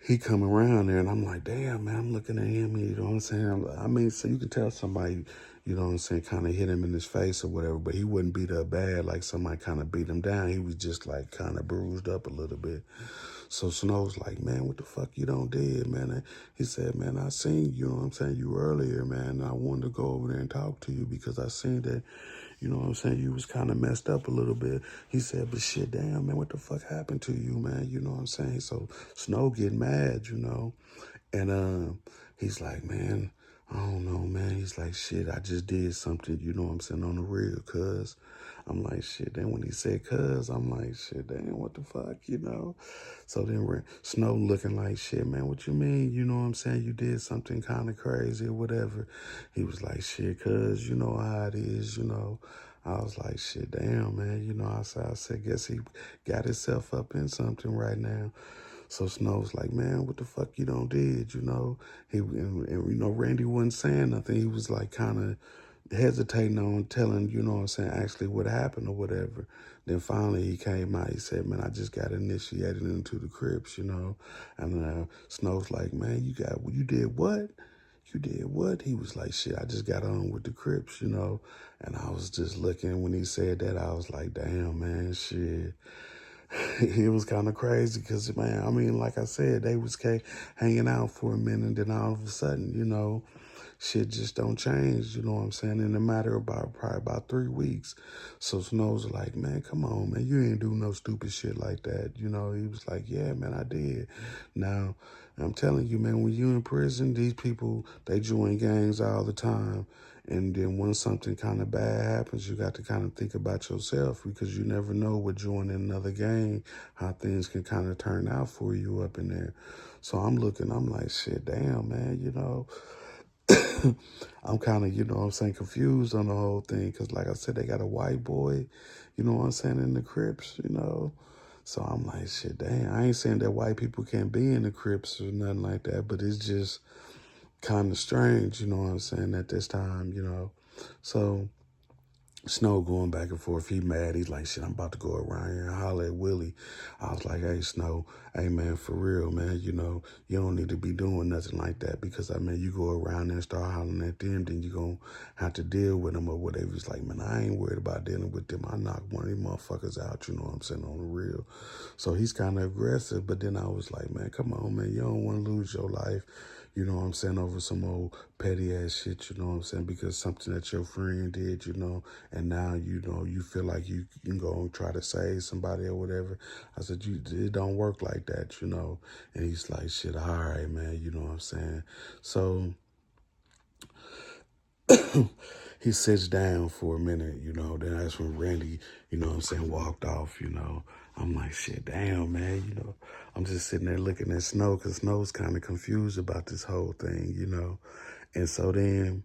he come around there, and I'm like, damn, man, I'm looking at him, you know what I'm saying? I mean, so you can tell somebody, you know what I'm saying, kind of hit him in his face or whatever, but he wouldn't beat up bad like somebody kind of beat him down. He was just like kind of bruised up a little bit. So Snow's like, man, what the fuck you done did, man? And he said, man, I seen you know what I'm saying, you earlier, man. And I wanted to go over there and talk to you because I seen that, you know what I'm saying, you was kind of messed up a little bit. He said, but shit, damn, man, what the fuck happened to you, man? You know what I'm saying? So Snow get mad, you know. And he's like, man, I don't know, man. He's like, shit, I just did something, you know what I'm saying, on the real, cuz. I'm like, shit. Then when he said cuz, I'm like, shit, damn, what the fuck, you know? So then Snow looking like, shit, man, what you mean? You know what I'm saying? You did something kind of crazy or whatever. He was like, shit, cuz, you know how it is, you know. I was like, shit, damn, man. You know, I said, guess he got himself up in something right now. So Snow's like, man, what the fuck you done did, you know? And you know, Randy wasn't saying nothing. He was like kind of hesitating on telling, you know what I'm saying, actually what happened or whatever. Then finally he came out. He said, man, I just got initiated into the CRIPS, you know? And Snow's like, man, you did what? You did what? He was like, shit, I just got on with the CRIPS, you know? And I was just looking, when he said that, I was like, damn, man, shit. It was kind of crazy because, man, I mean, like I said, they was hanging out for a minute, and then all of a sudden, you know, shit just don't change, you know what I'm saying, in a matter of probably about 3 weeks. So Snow's like, man, come on, man, you ain't do no stupid shit like that, you know. He was like, yeah, man, I did. Now, I'm telling you, man, when you in prison, these people, they join gangs all the time. And then when something kind of bad happens, you got to kind of think about yourself, because you never know with joining another gang, how things can kind of turn out for you up in there. So I'm like, shit, damn, man, you know. I'm kind of, you know what I'm saying, confused on the whole thing, because like I said, they got a white boy, you know what I'm saying, in the Crips, you know. So I'm like, shit, damn. I ain't saying that white people can't be in the Crips or nothing like that, but it's just kind of strange, you know what I'm saying, at this time, you know. So Snow going back and forth. He mad. He's like, shit, I'm about to go around here and holler at Willie. I was like, hey, Snow, hey, man, for real, man, you know, you don't need to be doing nothing like that, because, I mean, you go around there and start hollering at them, then you're going to have to deal with them or whatever. He's like, man, I ain't worried about dealing with them. I knock one of these motherfuckers out, you know what I'm saying, on the real. So he's kind of aggressive, but then I was like, man, come on, man, you don't want to lose your life, you know what I'm saying, over some old petty ass shit, you know what I'm saying, because something that your friend did, you know, and now, you know, you feel like you can go and try to save somebody or whatever. I said, it don't work like that, you know. And he's like, shit, all right, man, you know what I'm saying. So he sits down for a minute, you know. Then that's when Randy, you know what I'm saying, walked off, you know. I'm like, shit, damn, man, you know. I'm just sitting there looking at Snow, because Snow's kind of confused about this whole thing, you know. And so then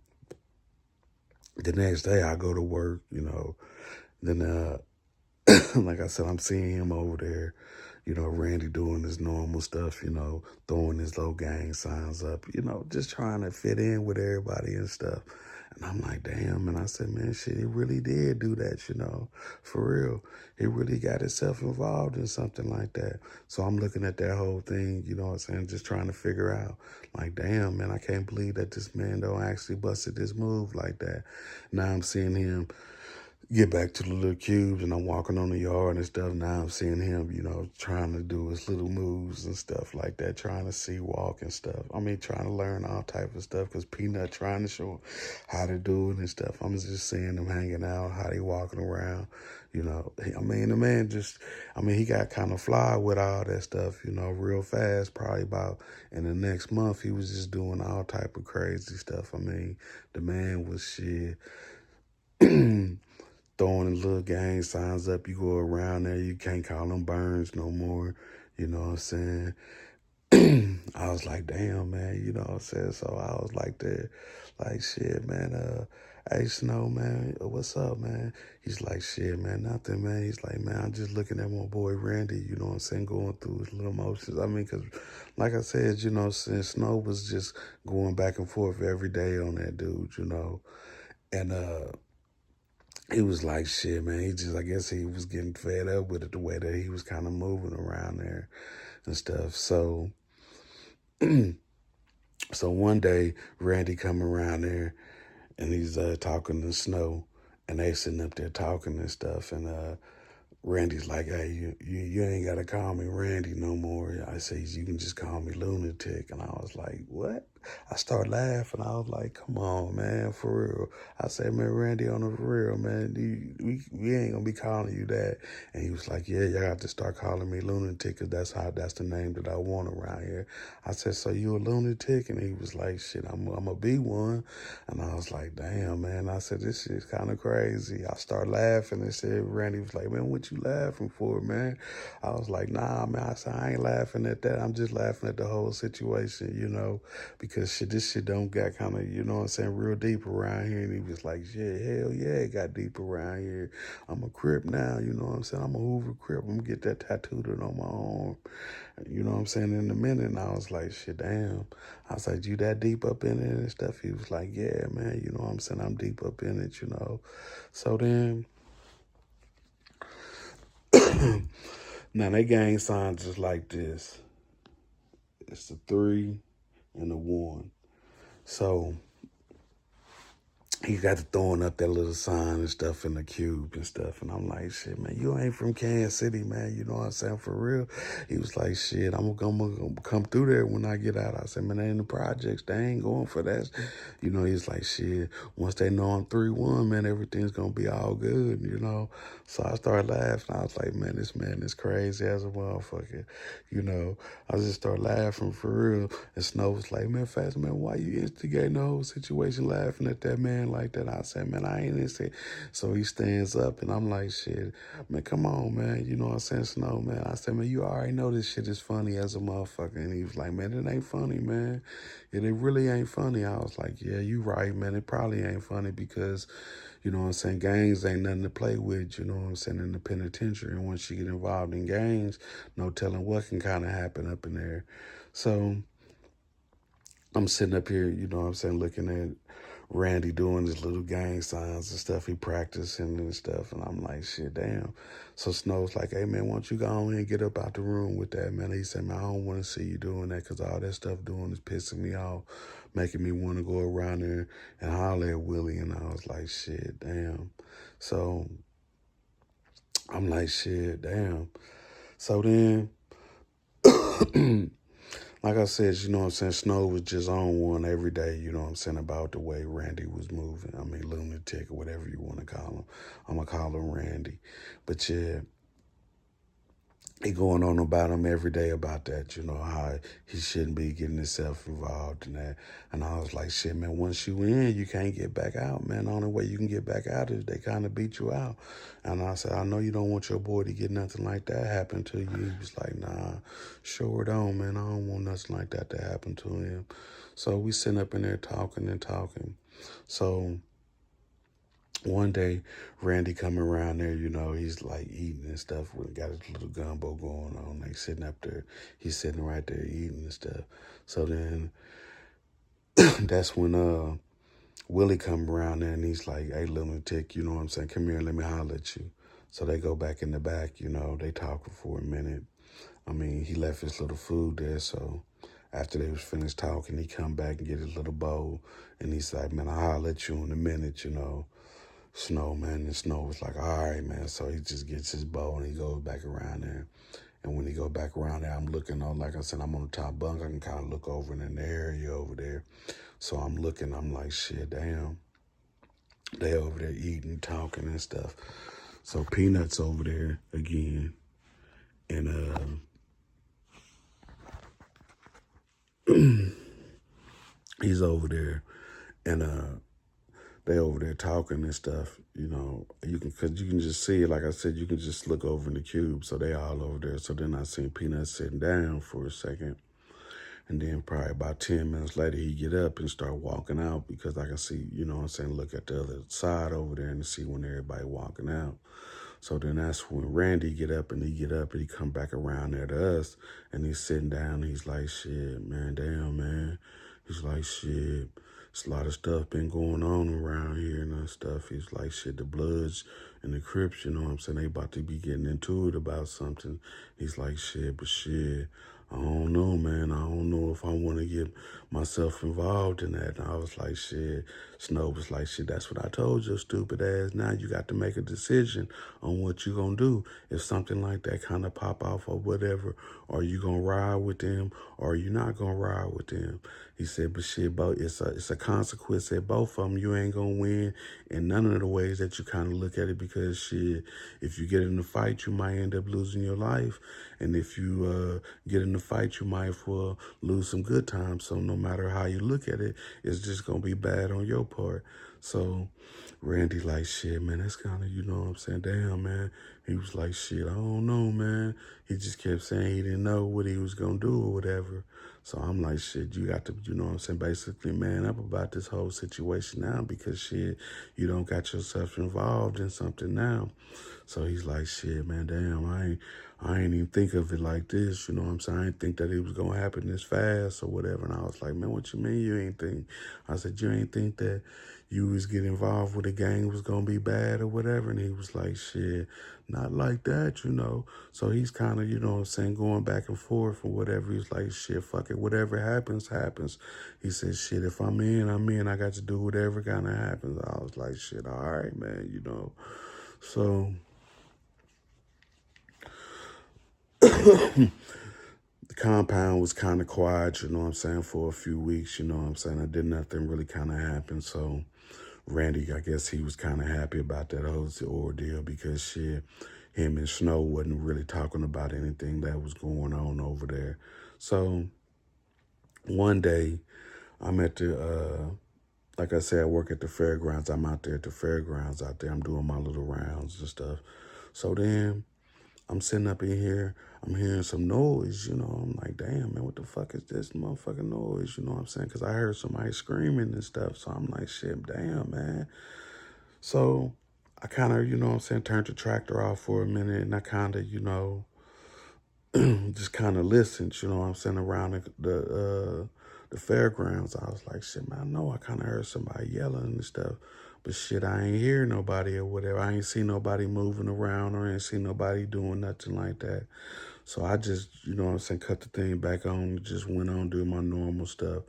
the next day I go to work, you know. Then, like I said, I'm seeing him over there, you know, Randy doing his normal stuff, you know, throwing his little gang signs up, you know, just trying to fit in with everybody and stuff. And I'm like, damn. And I said, man, shit, he really did do that, you know, for real. He really got himself involved in something like that. So I'm looking at that whole thing, you know what I'm saying, just trying to figure out, like, damn, man, I can't believe that this man don't actually busted this move like that. Now I'm seeing him get back to the little cubes, and I'm walking on the yard and stuff. Now I'm seeing him, you know, trying to do his little moves and stuff like that, trying to see walk and stuff. I mean, trying to learn all type of stuff, because Peanut trying to show him how to do it and stuff. I'm just seeing them hanging out, how they walking around, you know. I mean, the man just, I mean, he got kind of fly with all that stuff, you know, real fast. Probably about in the next month, he was just doing all type of crazy stuff. I mean, the man was shit. Throwing little gang signs up. You go around there, you can't call them Burns no more. You know what I'm saying? I was like, damn, man, you know what I'm saying? So I was like, there, like, shit, man, hey, Snow, man, what's up, man? He's like, shit, man, nothing, man. He's like, man, I'm just looking at my boy Randy, you know what I'm saying, going through his little motions. I mean, because, like I said, you know, since Snow was just going back and forth every day on that dude, you know, and, he was like, shit, man, he just, I guess he was getting fed up with it, the way that he was kind of moving around there and stuff. So So one day, Randy come around there and he's talking to Snow, and they sitting up there talking and stuff. And Randy's like, hey, you ain't got to call me Randy no more. I say, you can just call me Lunatic. And I was like, what? I started laughing. I was like, come on, man, for real. I said, man, Randy, on the real, man, we ain't going to be calling you that. And he was like, yeah, y'all got to start calling me Lunatic because that's the name that I want around here. I said, so you a lunatic? And he was like, shit, I'm going to be one. And I was like, damn, man. I said, this shit's kind of crazy. I started laughing and said, Randy was like, man, what you laughing for, man? I was like, nah, man. I said, I ain't laughing at that. I'm just laughing at the whole situation, because this shit don't got kind of, real deep around here. And he was like, shit, hell yeah, it got deep around here. I'm a Crip now, you know what I'm saying? I'm a Hoover Crip. I'm going to get that tattooed on my arm. You know what I'm saying, in a minute. And I was like, shit, damn. I was like, you that deep up in it and stuff? He was like, yeah, man, you know what I'm saying? I'm deep up in it. So then, now they gang signs just like this. It's a 3 and a 1. So he got to throwing up that little sign and stuff in the cube and stuff. And I'm like, shit, man, you ain't from Kansas City, man. You know what I'm saying? For real. He was like, shit, I'm gonna come through there when I get out. I said, man, they in the projects. They ain't going for that. He's like, shit, once they know I'm 3-1, man, everything's gonna be all good. So I started laughing. I was like, man, this man is crazy as a motherfucker. I just started laughing for real. And Snow was like, man, Fast, man, why you instigating the whole situation laughing at that man like that? I said, man, I ain't insane. So he stands up and I'm like, shit, man, come on, man. You know what I'm saying, Snow, man? I said, man, you already know this shit is funny as a motherfucker. And he was like, man, it ain't funny, man. It really ain't funny. I was like, yeah, you right, man. It probably ain't funny because, you know what I'm saying, gangs ain't nothing to play with, you know what I'm saying, in the penitentiary. And once you get involved in gangs, no telling what can kind of happen up in there. So I'm sitting up here, you know what I'm saying, looking at Randy doing his little gang signs and stuff. He practicing and stuff. And I'm like, shit, damn. So Snow's like, hey, man, why don't you go on and get up out the room with that, man? He said, man, I don't want to see you doing that because all that stuff doing is pissing me off, making me want to go around there and holler at Willie. And I was like, shit, damn. So I'm like, shit, damn. So then, like I said, you know what I'm saying, Snow was just on one every day, you know what I'm saying, about the way Randy was moving. I mean, Lunatic or whatever you want to call him. I'm going to call him Randy. But yeah, he going on about him every day about that, how he shouldn't be getting himself involved in that. And I was like, shit, man, once you in, you can't get back out, man. The only way you can get back out is they kind of beat you out. And I said, I know you don't want your boy to get nothing like that happen to you. He was like, nah, sure don't, man. I don't want nothing like that to happen to him. So we sitting up in there talking and talking. So one day, Randy come around there, he's like eating and stuff. We got his little gumbo going on. Like sitting up there, he's sitting right there eating and stuff. So then that's when Willie come around there and he's like, hey, Lunatic, you know what I'm saying? Come here, let me holler at you. So they go back in the back, they talking for a minute. I mean, he left his little food there, so after they was finished talking, he come back and get his little bowl, and he's like, man, I'll holler at you in a minute. Snow, man. And Snow was like, all right, man. So he just gets his bow and he goes back around there. And when he go back around there, I'm looking on, like I said, I'm on the top bunk. I can kind of look over in the area over there. So I'm looking, I'm like, shit, damn. They over there eating, talking and stuff. So Peanut's over there again. And he's over there. And they over there talking and stuff, cause you can just see it. Like I said, you can just look over in the cube. So they all over there. So then I seen Peanut sitting down for a second. And then probably about 10 minutes later, he get up and start walking out because I can see, look at the other side over there and see when everybody walking out. So then that's when Randy get up and he come back around there to us and he's sitting down and he's like, shit, man, damn, man. He's like, shit, it's a lot of stuff been going on around here and that stuff. He's like, shit, the Bloods and the Crips, you know what I'm saying, they about to be getting into it about something. He's like, shit, but shit, I don't know, man. I don't know know if I want to get myself involved in that. And I was like, shit. Snow was like, shit, that's what I told your stupid ass. Now you got to make a decision on what you going to do. If something like that kind of pop off or whatever, are you going to ride with them or are you not going to ride with them? He said, but shit, it's a consequence at both of them. You ain't going to win in none of the ways that you kind of look at it, because shit, if you get in a fight, you might end up losing your life. And if you get in a fight, you might well lose some good times. So no matter how you look at it, it's just going to be bad on your part. So Randy like, shit, man, that's kind of, you know what I'm saying? Damn, man. He was like, shit, I don't know, man. He just kept saying he didn't know what he was going to do or whatever. So I'm like, shit, you got to, you know what I'm saying, basically man up about this whole situation now, because shit, you don't got yourself involved in something now. So he's like, shit, man, damn, I ain't even think of it like this, you know what I'm saying? I didn't think that it was going to happen this fast or whatever. And I was like, man, what you mean you ain't think? I said, you ain't think that you was getting involved with a gang was going to be bad or whatever? And he was like, shit, not like that, you know? So he's kind of, you know what I'm saying, going back and forth or whatever. He's like, shit, fuck it, whatever happens, happens. He said, shit, if I'm in, I'm in. I got to do whatever kind of happens. I was like, shit, all right, man, you know? So the compound was kind of quiet, you know what I'm saying, for a few weeks, you know what I'm saying. I did nothing really kind of happen. So Randy, I guess he was kind of happy about that whole ordeal, because shit, him and Snow wasn't really talking about anything that was going on over there. So one day I'm at the, like I said, I work at the fairgrounds. I'm out there at the fairgrounds out there. I'm doing my little rounds and stuff. So then I'm sitting up in here, I'm hearing some noise, you know. I'm like, damn, man, what the fuck is this motherfucking noise? You know what I'm saying? Because I heard somebody screaming and stuff. So I'm like, shit, damn, man. So I kind of, you know what I'm saying, turned the tractor off for a minute, and I kind of, you know, just kind of listened, you know what I'm saying, around the fairgrounds. I was like, shit, man, I know I kind of heard somebody yelling and stuff, but shit, I ain't hear nobody or whatever. I ain't see nobody moving around or ain't see nobody doing nothing like that. So I just, you know what I'm saying, cut the thing back on and just went on doing my normal stuff.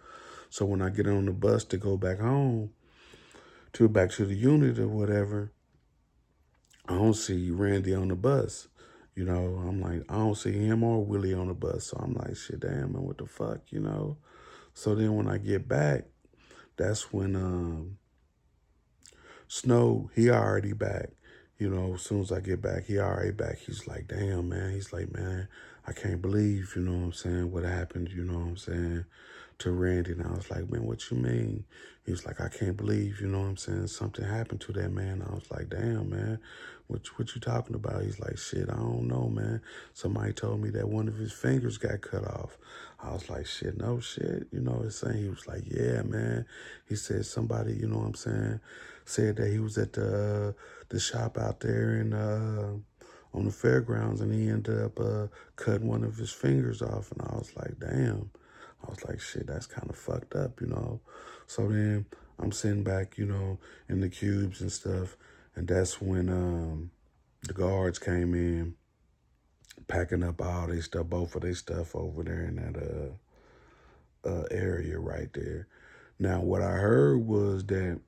So when I get on the bus to go back home, back to the unit or whatever, I don't see Randy on the bus. You know, I'm like, I don't see him or Willie on the bus. So I'm like, shit, damn, man, what the fuck, you know? So then when I get back, that's when Snow, he already back. You know, as soon as I get back, he already back. He's like, damn, man. He's like, man, I can't believe, you know what I'm saying, what happened, you know what I'm saying, to Randy. And I was like, man, what you mean? He was like, I can't believe, you know what I'm saying, something happened to that man. I was like, damn, man, what you talking about? He's like, shit, I don't know, man. Somebody told me that one of his fingers got cut off. I was like, shit, no shit. You know what I'm saying? He was like, yeah, man. He said somebody, you know what I'm saying, said that he was at the shop out there in on the fairgrounds, and he ended up cutting one of his fingers off. And I was like, damn. I was like, shit, that's kind of fucked up, you know. So then I'm sitting back, you know, in the cubes and stuff, and that's when the guards came in, packing up all their stuff, both of their stuff over there in that area right there. Now, what I heard was that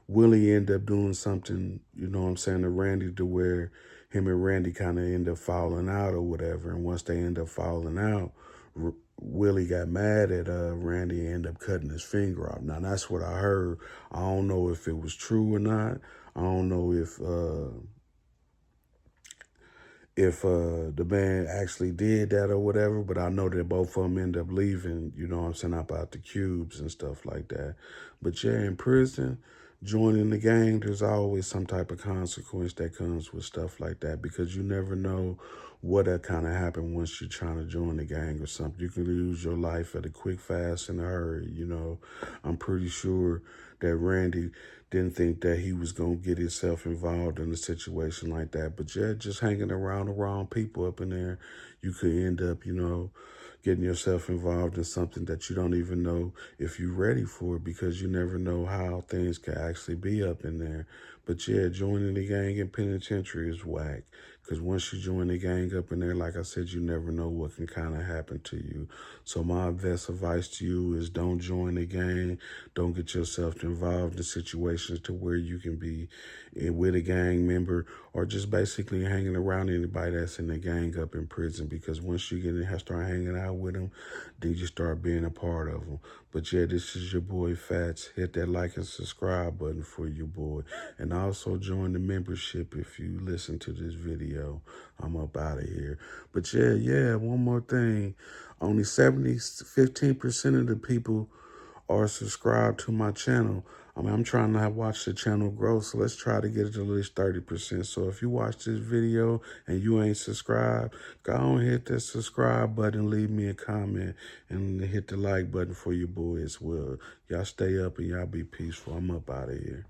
Willie ended up doing something, you know what I'm saying, to Randy, to where him and Randy kind of end up falling out or whatever. And once they end up falling out, Willie got mad at Randy and ended up cutting his finger off. Now, that's what I heard. I don't know if it was true or not. I don't know if the man actually did that or whatever, but I know that both of them end up leaving, you know what I'm saying, up out the cubes and stuff like that. But yeah, in prison, joining the gang, there's always some type of consequence that comes with stuff like that, because you never know what'll kind of happen once you're trying to join the gang or something. You can lose your life at a quick, fast, in a hurry, you know. I'm pretty sure that Randy didn't think that he was going to get himself involved in a situation like that. But yeah, just hanging around the wrong people up in there, you could end up, you know, getting yourself involved in something that you don't even know if you're ready for, because you never know how things can actually be up in there. But yeah, joining the gang in penitentiary is whack, Because once you join the gang up in there, like I said, you never know what can kind of happen to you. So my best advice to you is don't join the gang. Don't get yourself involved in situations to where you can be with a gang member or just basically hanging around anybody that's in the gang up in prison. Because once you get in and start hanging out with them, then you start being a part of them. But yeah, this is your boy Fats. Hit that like and subscribe button for your boy. And also join the membership if you listen to this video. I'm up out of here. But yeah, one more thing. Only 15% of the people are subscribed to my channel. I mean, I'm trying to watch the channel grow, so let's try to get it to at least 30%. So if you watch this video and you ain't subscribed, go on hit that subscribe button, leave me a comment, and hit the like button for your boy as well. Y'all stay up and y'all be peaceful. I'm up out of here.